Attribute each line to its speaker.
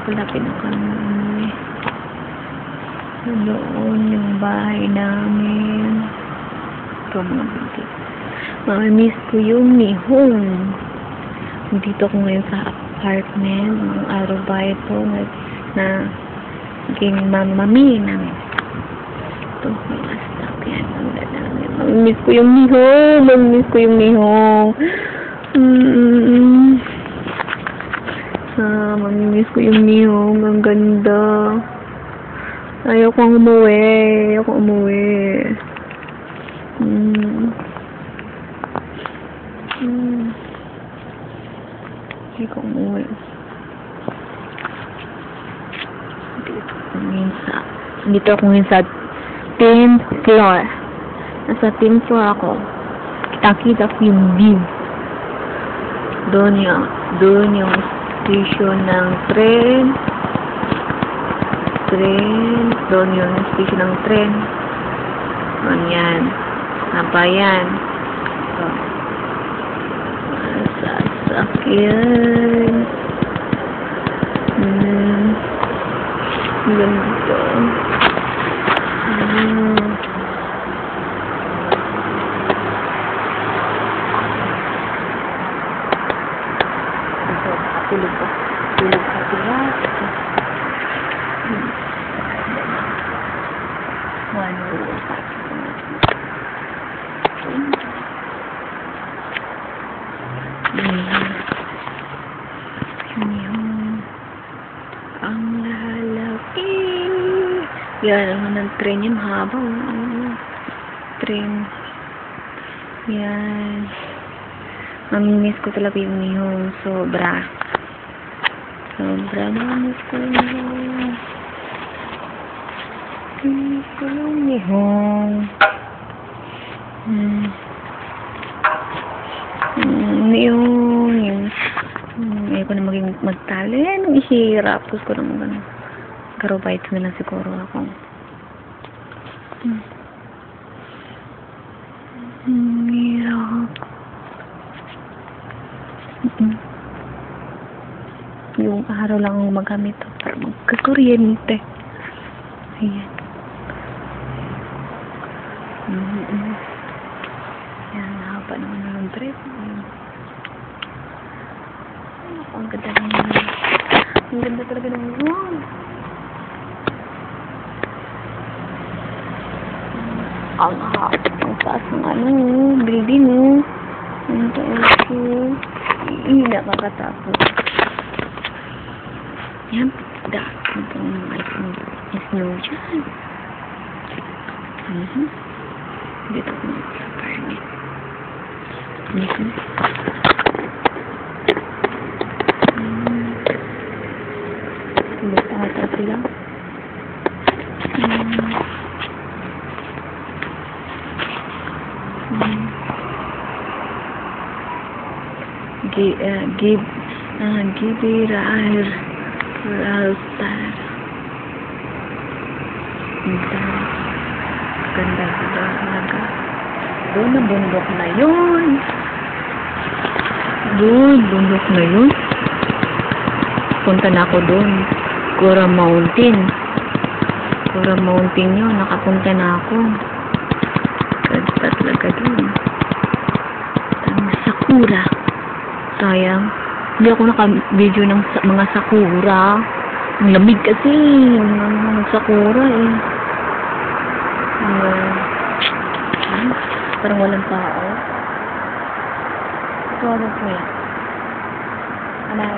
Speaker 1: Palapit na kami umuwi. Doon yung bahay namin. Ito mga binti. Mamimiss ko yung Nihong. Dito ako ngayon sa apartment. Mga araw ba ito na naging mami namin. Ito, may astak yan. Mamimiss ko yung Nihong. Mamimiss ko yung Nihong. Mamimiss ko yung Nihong. Ang ganda. Ayoko umuwi. Ayoko umuwi. Ayoko umuwi. Dito ako ngayon sa 10th floor. Nasa 10th floor ako. Kita-kita ko yung view. Doon yung station ng tren. Doon yung station ng tren. Doon yan. Napayan. Sasakyan. Ganito. Tulog pa sila. Ang lalaki. Yan, ang ng tren yan, haba. Tren. Yan. Mamimiss ko talaga yung Nihong. Sobra. Mamimiss ko yung Nihong. Mamimiss ko yung Nihong. Nihong. Ayoko na maging magtali. Nung ihirap. Gusto ko naman ganun. Karobite na lang siguro ako. Hirap. Yung araw lang ang magamit ito para magkakuryente. Ayan. Yan, haba naman ng trip. Ang ganda naman. Ang ganda talaga ng room. Ang taas ng building. Ang taas ko. Nakakatakot. Yan, dahil itong may snow dyan. Dito ako sa apartment. Basta ata sila. Ganda talaga. Doon na bundok na yun. Bundok na yun. Punta na ako doon. Kura Mountain yun. Nakapunta na ako. Ganda talaga doon. Sakura. Sayang. Hindi ako naka-video ng mga sakura. Ang lamig kasi. Ang sakura eh. Parang walang tao. Ito ano po yan? Anay.